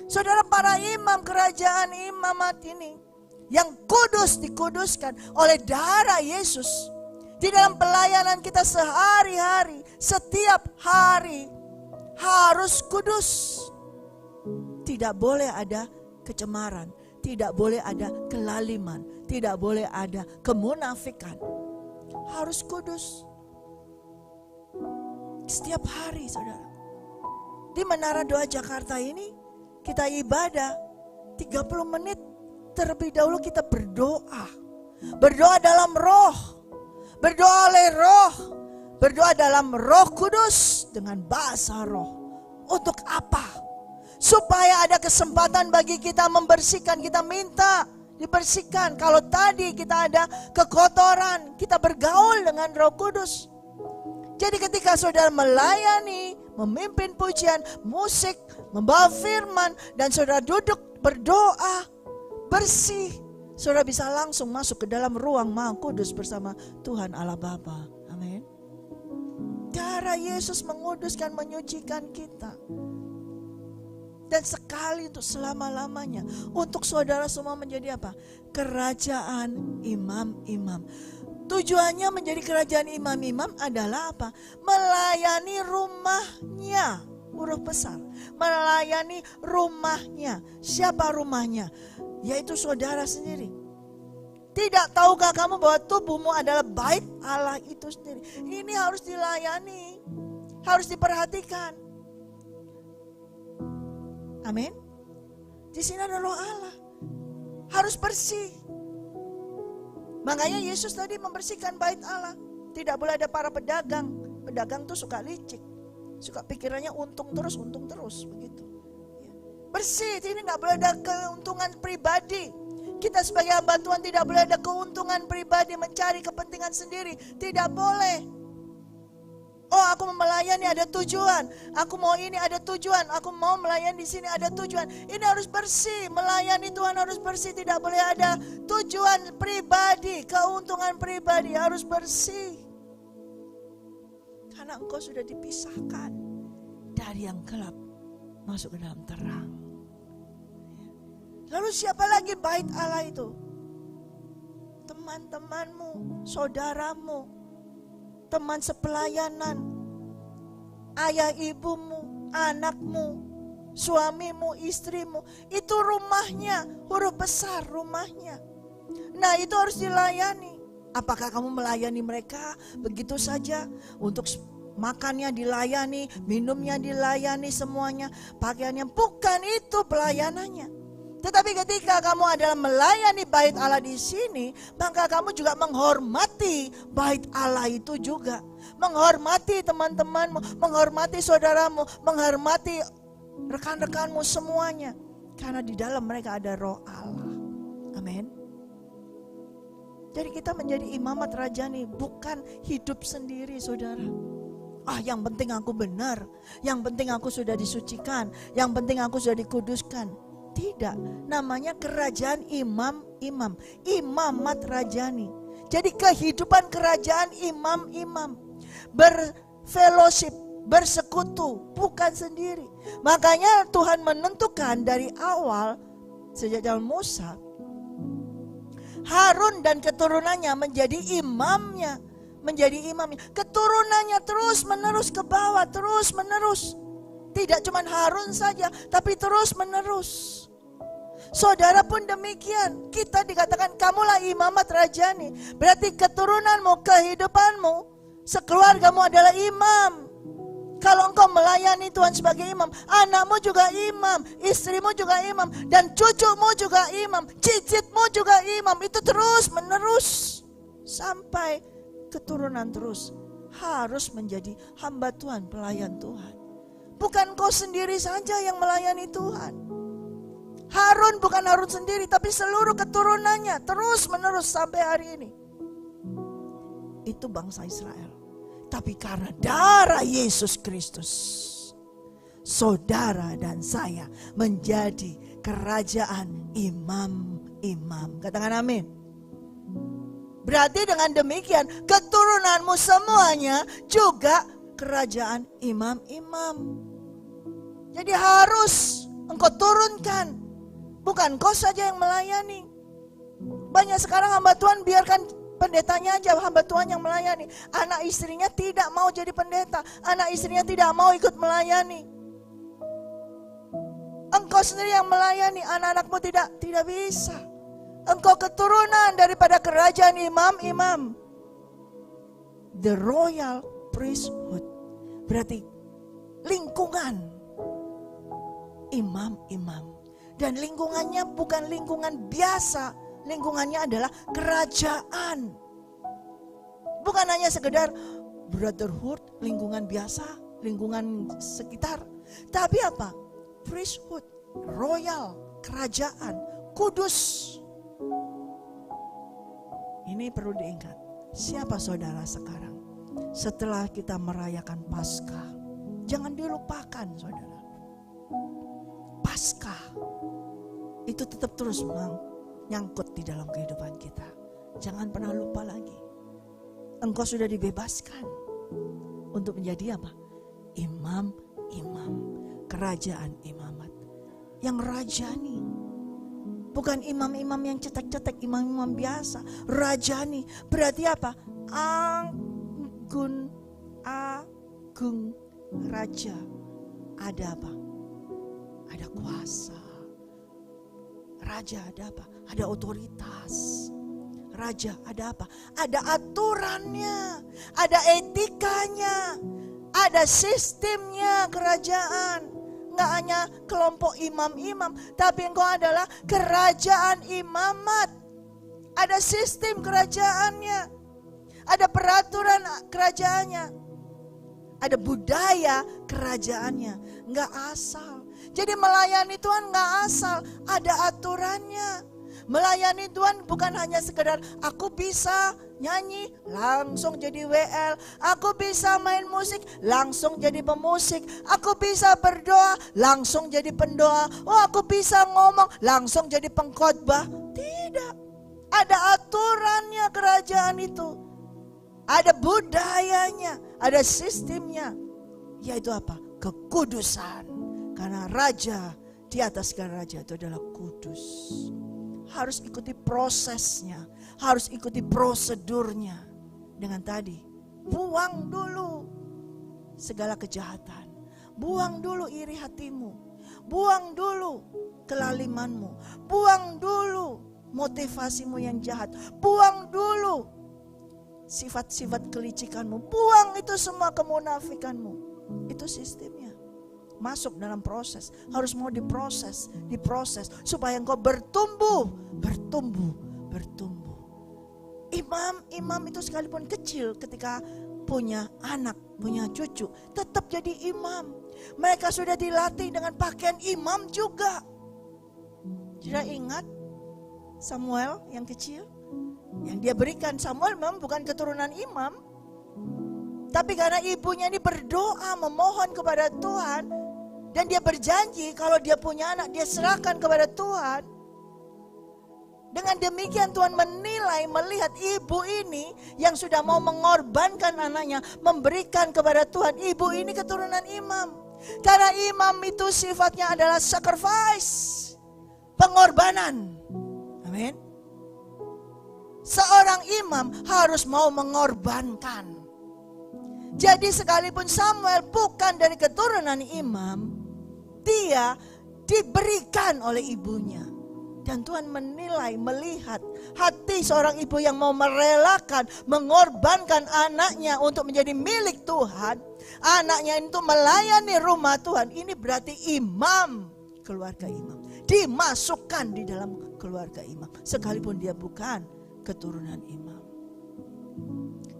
Saudara, para imam kerajaan imamat ini yang kudus dikuduskan oleh darah Yesus. Di dalam pelayanan kita sehari-hari, setiap hari harus kudus. Tidak boleh ada kecemaran, tidak boleh ada kelaliman, tidak boleh ada kemunafikan. Harus kudus. Setiap hari, saudara. Di Menara Doa Jakarta ini kita ibadah 30 menit terlebih dahulu kita berdoa. Berdoa dalam roh. Berdoa oleh roh. Berdoa dalam Roh Kudus dengan bahasa roh. Untuk apa? Supaya ada kesempatan bagi kita membersihkan. Kita minta dibersihkan. Kalau tadi kita ada kekotoran, kita bergaul dengan Roh Kudus. Jadi ketika saudara melayani, memimpin pujian, musik, membawa firman, dan saudara duduk berdoa, bersih, saudara bisa langsung masuk ke dalam ruang Maha Kudus bersama Tuhan Allah Bapa. Amin. Darah Yesus menguduskan, menyucikan kita. Dan sekali untuk selama-lamanya. Untuk saudara semua menjadi apa? Kerajaan imam-imam. Tujuannya menjadi kerajaan imam-imam adalah apa? Melayani rumahnya. Huruf besar. Melayani rumahnya. Siapa rumahnya? Yaitu saudara sendiri. Tidak tahukah kamu bahwa tubuhmu adalah bait Allah itu sendiri? Ini harus dilayani. Harus diperhatikan. Amin. Di sini ada roh Allah. Harus bersih. Makanya Yesus tadi membersihkan bait Allah. Tidak boleh ada para pedagang. Pedagang tuh suka licik. Suka pikirannya untung terus begitu. Bersih, ini gak boleh ada keuntungan pribadi. Kita sebagai hamba Tuhan tidak boleh ada keuntungan pribadi, mencari kepentingan sendiri. Tidak boleh. Oh, aku mau melayani ada tujuan. Aku mau ini ada tujuan. Aku mau melayani di sini ada tujuan. Ini harus bersih. Melayani Tuhan harus bersih. Tidak boleh ada tujuan pribadi, keuntungan pribadi. Harus bersih. Karena engkau sudah dipisahkan dari yang gelap masuk ke dalam terang. Lalu siapa lagi bait Allah itu? Teman-temanmu, saudaramu, teman sepelayanan, ayah ibumu, anakmu, suamimu, istrimu. Itu rumahnya, huruf besar rumahnya. Nah, itu harus dilayani. Apakah kamu melayani mereka begitu saja? Untuk makannya dilayani, minumnya dilayani semuanya, pakaiannya. Bukan itu pelayanannya. Tetapi ketika kamu adalah melayani bait Allah di sini, maka kamu juga menghormati bait Allah itu juga. Menghormati teman-temanmu, menghormati saudaramu, menghormati rekan-rekanmu semuanya. Karena di dalam mereka ada roh Allah. Amin. Jadi kita menjadi imamat rajani, bukan hidup sendiri, saudara. Yang penting aku benar, yang penting aku sudah disucikan, yang penting aku sudah dikuduskan. Tidak, namanya kerajaan imam-imam, imamat rajani. Jadi kehidupan kerajaan imam-imam, berfellowship, bersekutu, bukan sendiri. Makanya Tuhan menentukan dari awal, sejak zaman Musa, Harun dan keturunannya menjadi imamnya, menjadi imamnya. Keturunannya terus menerus ke bawah, terus menerus. Tidak cuma Harun saja, tapi terus menerus. Saudara pun demikian. Kita dikatakan kamulah imamat rajani. Berarti keturunanmu, kehidupanmu, sekeluargamu adalah imam. Kalau engkau melayani Tuhan sebagai imam, anakmu juga imam, istrimu juga imam, dan cucumu juga imam, cicitmu juga imam. Itu terus menerus sampai keturunan terus harus menjadi hamba Tuhan, pelayan Tuhan. Bukan kau sendiri saja yang melayani Tuhan. Harun bukan Harun sendiri, tapi seluruh keturunannya terus menerus sampai hari ini. Itu bangsa Israel. Tapi karena darah Yesus Kristus, saudara dan saya menjadi kerajaan imam-imam. Katakan amin. Berarti dengan demikian keturunanmu semuanya juga kerajaan imam-imam. Jadi harus engkau turunkan. Bukan kau saja yang melayani. Banyak sekarang hamba Tuhan biarkan pendetanya aja, hamba Tuhan yang melayani. Anak istrinya tidak mau jadi pendeta. Anak istrinya tidak mau ikut melayani. Engkau sendiri yang melayani, anak-anakmu tidak bisa. Engkau keturunan daripada kerajaan imam-imam. The royal priesthood. Berarti lingkungan imam-imam. Dan lingkungannya bukan lingkungan biasa. Lingkungannya adalah kerajaan. Bukan hanya sekedar brotherhood, lingkungan biasa, lingkungan sekitar. Tapi apa? Priesthood, royal, kerajaan, kudus. Ini perlu diingat. Siapa saudara sekarang? Setelah kita merayakan Paskah, jangan dilupakan saudara. Paskah itu tetap terus nyangkut di dalam kehidupan kita. Jangan pernah lupa lagi. Engkau sudah dibebaskan untuk menjadi apa? Imam-imam, kerajaan imamat. yang rajani. Bukan imam-imam yang cetek-cetek, imam-imam biasa. Rajani berarti apa? Agung raja. Ada apa? Ada kuasa. Raja ada apa? Ada otoritas. Raja ada apa? Ada aturannya, ada etikanya, ada sistemnya kerajaan. Nggak hanya kelompok imam-imam, tapi engkau adalah kerajaan imamat. Ada sistem kerajaannya, ada peraturan kerajaannya, ada budaya kerajaannya. Nggak asal. Jadi melayani Tuhan nggak asal, ada aturannya. Melayani Tuhan bukan hanya sekedar aku bisa nyanyi langsung jadi WL, aku bisa main musik langsung jadi pemusik, aku bisa berdoa langsung jadi pendoa, oh aku bisa ngomong langsung jadi pengkhotbah. Tidak, ada aturannya kerajaan itu, ada budayanya, ada sistemnya, yaitu apa? Kekudusan. Karena raja di atas segala raja itu adalah kudus. Harus ikuti prosesnya, harus ikuti prosedurnya. Dengan tadi, buang dulu segala kejahatan, buang dulu iri hatimu, buang dulu kelalimanmu, buang dulu motivasimu yang jahat, buang dulu sifat-sifat kelicikanmu, buang itu semua kemunafikanmu. Itu sistemnya. Masuk dalam proses, harus mau diproses supaya engkau bertumbuh. Imam itu sekalipun kecil ketika punya anak, punya cucu, tetap jadi imam. Mereka sudah dilatih dengan pakaian imam juga. Sudah ingat Samuel yang kecil? Yang dia berikan, Samuel memang bukan keturunan imam, tapi karena ibunya ini berdoa memohon kepada Tuhan, dan dia berjanji kalau dia punya anak dia serahkan kepada Tuhan. Dengan demikian Tuhan menilai, melihat ibu ini yang sudah mau mengorbankan anaknya, memberikan kepada Tuhan. Ibu ini keturunan imam. Karena imam itu sifatnya adalah sacrifice, pengorbanan. Amin. Seorang imam harus mau mengorbankan. Jadi sekalipun Samuel bukan dari keturunan imam, dia diberikan oleh ibunya. Dan Tuhan menilai, melihat hati seorang ibu yang mau merelakan, mengorbankan anaknya untuk menjadi milik Tuhan. Anaknya itu melayani rumah Tuhan. Ini berarti imam, keluarga imam. Dimasukkan di dalam keluarga imam. Sekalipun dia bukan keturunan imam.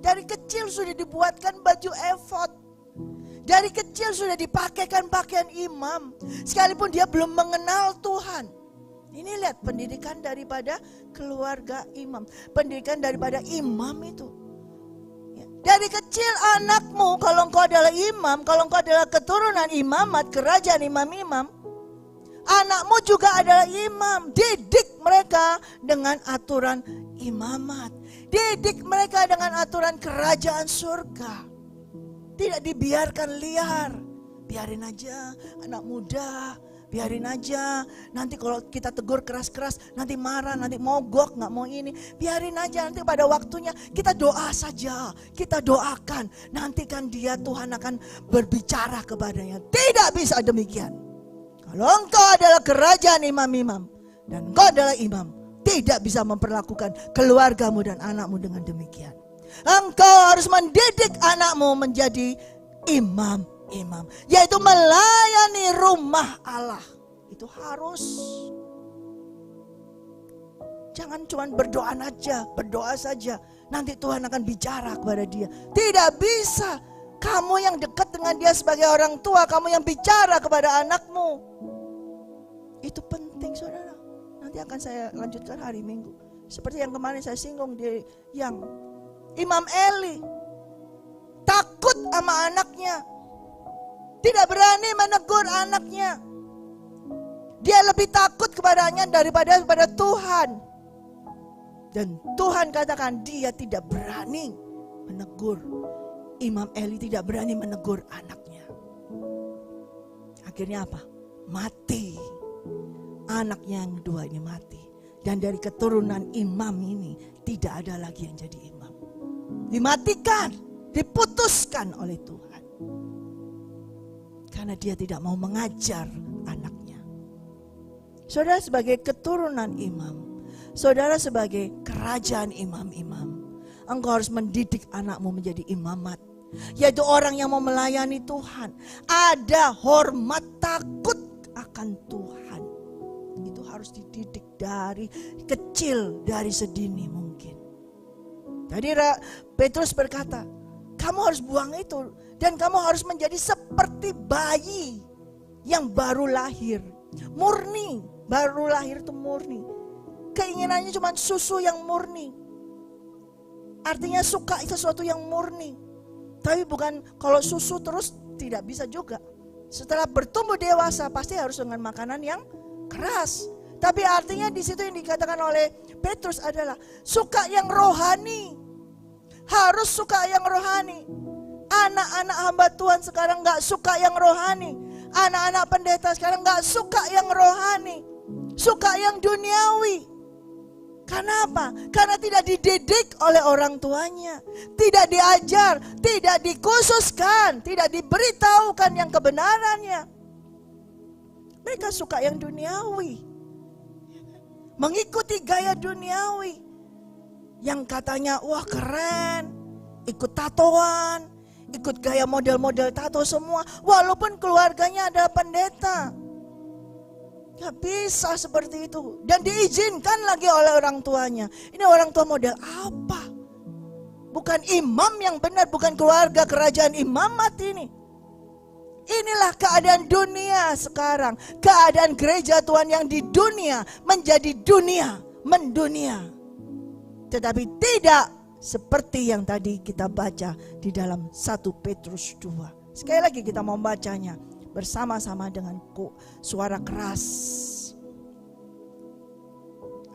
Dari kecil sudah dibuatkan baju efod. Dari kecil sudah dipakaikan pakaian imam. Sekalipun dia belum mengenal Tuhan. Ini lihat pendidikan daripada keluarga imam. Pendidikan daripada imam itu. Dari kecil anakmu, kalau engkau adalah imam, kalau engkau adalah keturunan imamat, kerajaan imam-imam, anakmu juga adalah imam. Didik mereka dengan aturan imamat. Didik mereka dengan aturan kerajaan surga. Tidak dibiarkan liar. Biarin aja anak muda, biarin aja. Nanti kalau kita tegur keras-keras, nanti marah, nanti mogok, gak mau ini. Biarin aja, nanti pada waktunya kita doa saja. Kita doakan, nanti kan dia Tuhan akan berbicara kepadanya. Tidak bisa demikian. Kalau engkau adalah kerajaan imam-imam dan engkau adalah imam, tidak bisa memperlakukan keluargamu dan anakmu dengan demikian. Engkau harus mendidik anakmu menjadi imam-imam, yaitu melayani rumah Allah. Itu harus. Jangan cuma berdoa saja. Nanti Tuhan akan bicara kepada dia. Tidak bisa. Kamu yang dekat dengan dia sebagai orang tua, kamu yang bicara kepada anakmu. Itu penting, saudara. Nanti akan saya lanjutkan hari Minggu. Seperti yang kemarin saya singgung di yang Imam Eli takut sama anaknya, tidak berani menegur anaknya. Dia lebih takut kepadanya daripada kepada Tuhan. Dan Tuhan katakan dia tidak berani menegur. Imam Eli tidak berani menegur anaknya. Akhirnya apa? Mati anaknya yang kedua ini mati. Dan dari keturunan imam ini tidak ada lagi yang jadi imam. Dimatikan, diputuskan oleh Tuhan. Karena dia tidak mau mengajar anaknya. Saudara sebagai keturunan imam, saudara sebagai kerajaan imam-imam, engkau harus mendidik anakmu menjadi imamat. Yaitu orang yang mau melayani Tuhan. Ada hormat takut akan Tuhan. Itu harus dididik dari kecil, dari sedini mungkin. Tadi Petrus berkata, kamu harus buang itu. Dan kamu harus menjadi seperti bayi yang baru lahir. Murni, baru lahir itu murni. Keinginannya cuma susu yang murni. Artinya suka sesuatu yang murni. Tapi bukan kalau susu terus tidak bisa juga. Setelah bertumbuh dewasa pasti harus dengan makanan yang keras. Tapi artinya di situ yang dikatakan oleh Petrus adalah suka yang rohani. Harus suka yang rohani. Anak-anak hamba Tuhan sekarang gak suka yang rohani. Anak-anak pendeta sekarang gak suka yang rohani. Suka yang duniawi. Karena apa? Karena tidak dididik oleh orang tuanya. Tidak diajar, tidak dikhususkan, tidak diberitahukan yang kebenarannya. Mereka suka yang duniawi. Mengikuti gaya duniawi. Yang katanya wah keren, ikut tatoan, ikut gaya model-model tato semua. Walaupun keluarganya adalah pendeta. Gak bisa seperti itu. Dan diizinkan lagi oleh orang tuanya. Ini orang tua model apa? Bukan imam yang benar, bukan keluarga kerajaan imamat ini. Inilah keadaan dunia sekarang. Keadaan gereja Tuhan yang di dunia menjadi dunia, mendunia. Tetapi tidak seperti yang tadi kita baca di dalam 1 Petrus 2. Sekali lagi kita mau bacanya bersama-sama dengan suara keras.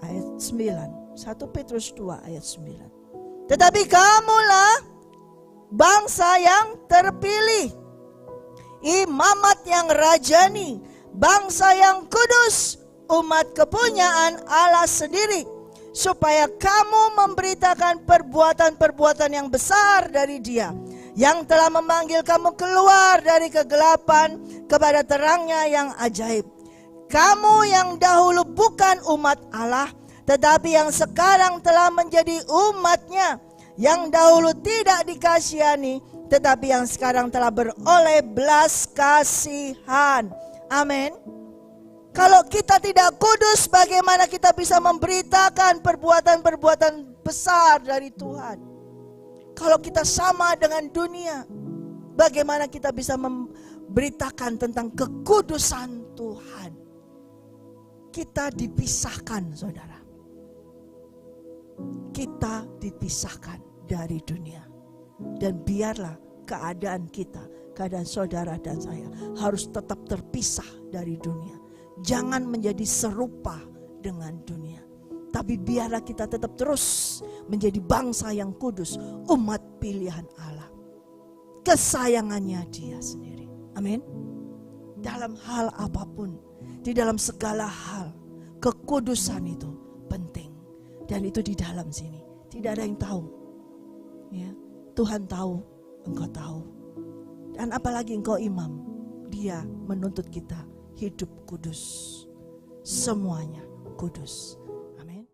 Ayat 9. 1 Petrus 2 ayat 9. Tetapi kamulah bangsa yang terpilih, imamat yang rajani, bangsa yang kudus, umat kepunyaan Allah sendiri, supaya kamu memberitakan perbuatan-perbuatan yang besar dari Dia yang telah memanggil kamu keluar dari kegelapan kepada terangnya yang ajaib. Kamu yang dahulu bukan umat Allah, tetapi yang sekarang telah menjadi umatnya, yang dahulu tidak dikasihani, tetapi yang sekarang telah beroleh belas kasihan. Amin. Kalau kita tidak kudus, bagaimana kita bisa memberitakan perbuatan-perbuatan besar dari Tuhan? Kalau kita sama dengan dunia, bagaimana kita bisa memberitakan tentang kekudusan Tuhan? Kita dipisahkan, saudara. Kita dipisahkan dari dunia. Dan biarlah keadaan kita, keadaan saudara dan saya harus tetap terpisah dari dunia. Jangan menjadi serupa dengan dunia. Tapi biarlah kita tetap terus menjadi bangsa yang kudus, umat pilihan Allah. Kesayangannya Dia sendiri. Amin. Dalam hal apapun, di dalam segala hal, kekudusan itu penting. Dan itu di dalam sini. Tidak ada yang tahu. Ya, Tuhan tahu, engkau tahu. Dan apalagi engkau imam, Dia menuntut kita hidup kudus. Semuanya kudus. Amin.